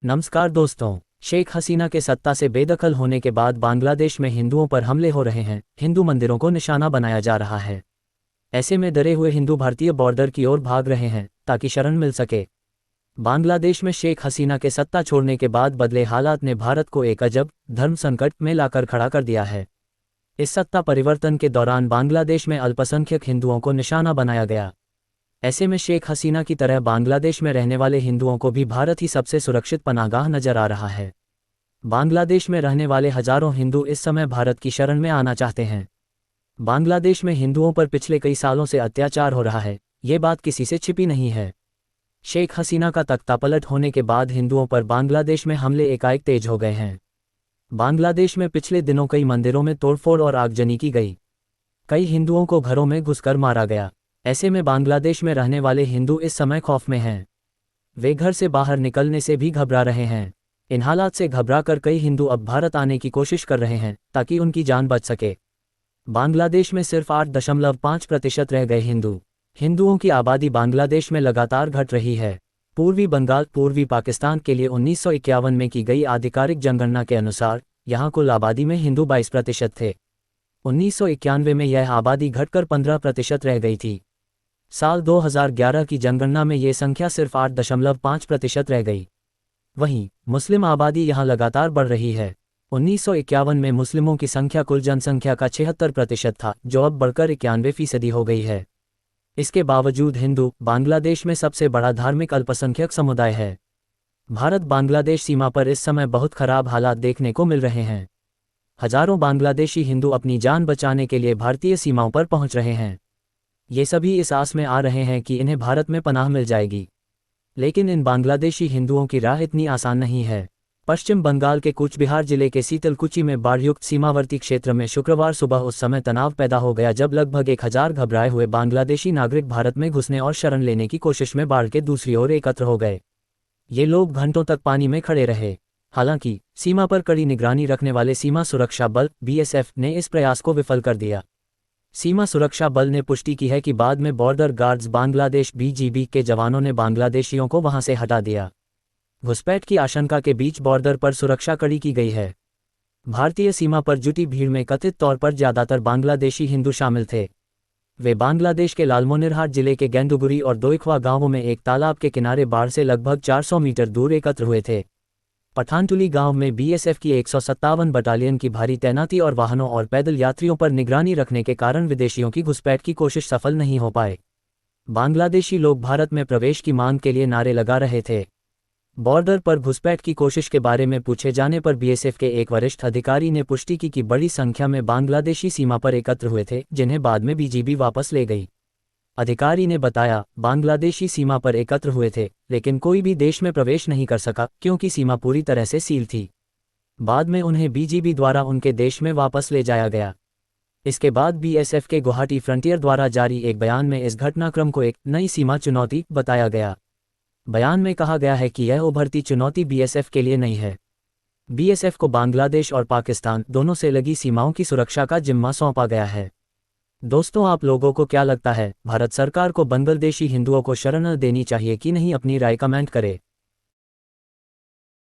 नमस्कार दोस्तों। शेख हसीना के सत्ता से बेदखल होने के बाद बांग्लादेश में हिंदुओं पर हमले हो रहे हैं। हिंदू मंदिरों को निशाना बनाया जा रहा है। ऐसे में डरे हुए हिंदू भारतीय बॉर्डर की ओर भाग रहे हैं ताकि शरण मिल सके। बांग्लादेश में शेख हसीना के सत्ता छोड़ने के बाद बदले हालात ने भारत को एक अजब धर्म संकट में लाकर खड़ा कर दिया है। इस सत्ता परिवर्तन के दौरान बांग्लादेश में अल्पसंख्यक हिंदुओं को निशाना बनाया गया। ऐसे में शेख हसीना की तरह बांग्लादेश में रहने वाले हिंदुओं को भी भारत ही सबसे सुरक्षित पनाहगाह नजर आ रहा है। बांग्लादेश में रहने वाले हजारों हिंदू इस समय भारत की शरण में आना चाहते हैं। बांग्लादेश में हिंदुओं पर पिछले कई सालों से अत्याचार हो रहा है, ये बात किसी से छिपी नहीं है। शेख हसीना का तख्तापलट होने के बाद हिंदुओं पर बांग्लादेश में हमले एकाएक तेज हो गए हैं। बांग्लादेश में पिछले दिनों कई मंदिरों में तोड़फोड़ और आगजनी की गई। कई हिंदुओं को घरों में घुसकर मारा गया। ऐसे में बांग्लादेश में रहने वाले हिंदू इस समय खौफ में हैं। वे घर से बाहर निकलने से भी घबरा रहे हैं। इन हालात से घबराकर कई हिंदू अब भारत आने की कोशिश कर रहे हैं ताकि उनकी जान बच सके। बांग्लादेश में सिर्फ 8.5% रह गए हिंदुओं की आबादी बांग्लादेश में लगातार घट रही है। पूर्वी बंगाल पूर्वी पाकिस्तान के लिए 1951 में की गई आधिकारिक जनगणना के अनुसार यहाँ कुल आबादी में हिंदू 22% थे। 1991 में यह आबादी घटकर 15% रह गई थी। साल 2011 की जनगणना में ये संख्या सिर्फ 8.5% रह गई। वहीं मुस्लिम आबादी यहाँ लगातार बढ़ रही है। 1951 में मुस्लिमों की संख्या कुल जनसंख्या का 76% था, जो अब बढ़कर 91% हो गई है। इसके बावजूद हिंदू बांग्लादेश में सबसे बड़ा धार्मिक अल्पसंख्यक समुदाय है। भारत बांग्लादेश सीमा पर इस समय बहुत खराब हालात देखने को मिल रहे हैं। हजारों बांग्लादेशी हिंदू अपनी जान बचाने के लिए भारतीय सीमाओं पर पहुंच रहे हैं। ये सभी इस आस में आ रहे हैं कि इन्हें भारत में पनाह मिल जाएगी। लेकिन इन बांग्लादेशी हिंदुओं की राह इतनी आसान नहीं है। पश्चिम बंगाल के कूच बिहार जिले के सीतलकुची में बाढ़युक्त सीमावर्ती क्षेत्र में शुक्रवार सुबह उस समय तनाव पैदा हो गया जब लगभग 1000 घबराए हुए बांग्लादेशी नागरिक भारत में घुसने और शरण लेने की कोशिश में बाढ़ के दूसरी ओर एकत्र हो गए। ये लोग घंटों तक पानी में खड़े रहे। हालांकि सीमा पर कड़ी निगरानी रखने वाले सीमा सुरक्षा बल BSF ने इस प्रयास को विफल कर दिया। सीमा सुरक्षा बल ने पुष्टि की है कि बाद में बॉर्डर गार्ड्स बांग्लादेश BGB के जवानों ने बांग्लादेशियों को वहां से हटा दिया। घुसपैठ की आशंका के बीच बॉर्डर पर सुरक्षा कड़ी की गई है। भारतीय सीमा पर जुटी भीड़ में कथित तौर पर ज्यादातर बांग्लादेशी हिंदू शामिल थे। वे बांग्लादेश के लालमोनिरहाट जिले के गेंदुगुरी और दोइखवा गांवों में एक तालाब के किनारे बाढ़ से लगभग 400 मीटर दूर एकत्र हुए थे। पठानटुली गांव में BSF की 157 बटालियन की भारी तैनाती और वाहनों और पैदल यात्रियों पर निगरानी रखने के कारण विदेशियों की घुसपैठ की कोशिश सफल नहीं हो पाए। बांग्लादेशी लोग भारत में प्रवेश की मांग के लिए नारे लगा रहे थे। बॉर्डर पर घुसपैठ की कोशिश के बारे में पूछे जाने पर BSF के एक वरिष्ठ अधिकारी ने पुष्टि की कि बड़ी संख्या में बांग्लादेशी सीमा पर एकत्र हुए थे, जिन्हें बाद में BGB वापस ले गई। अधिकारी ने बताया, बांग्लादेशी सीमा पर एकत्र हुए थे, लेकिन कोई भी देश में प्रवेश नहीं कर सका क्योंकि सीमा पूरी तरह से सील थी। बाद में उन्हें BGB द्वारा उनके देश में वापस ले जाया गया। इसके बाद BSF के गुवाहाटी फ्रंटियर द्वारा जारी एक बयान में इस घटनाक्रम को एक नई सीमा चुनौती बताया गया। बयान में कहा गया है कि यह उभरती चुनौती BSF के लिए नहीं है। BSF को बांग्लादेश और पाकिस्तान दोनों से लगी सीमाओं की सुरक्षा का जिम्मा सौंपा गया है। दोस्तों, आप लोगों को क्या लगता है, भारत सरकार को बांग्लादेशी हिंदुओं को शरण देनी चाहिए कि नहीं? अपनी राय कमेंट करें।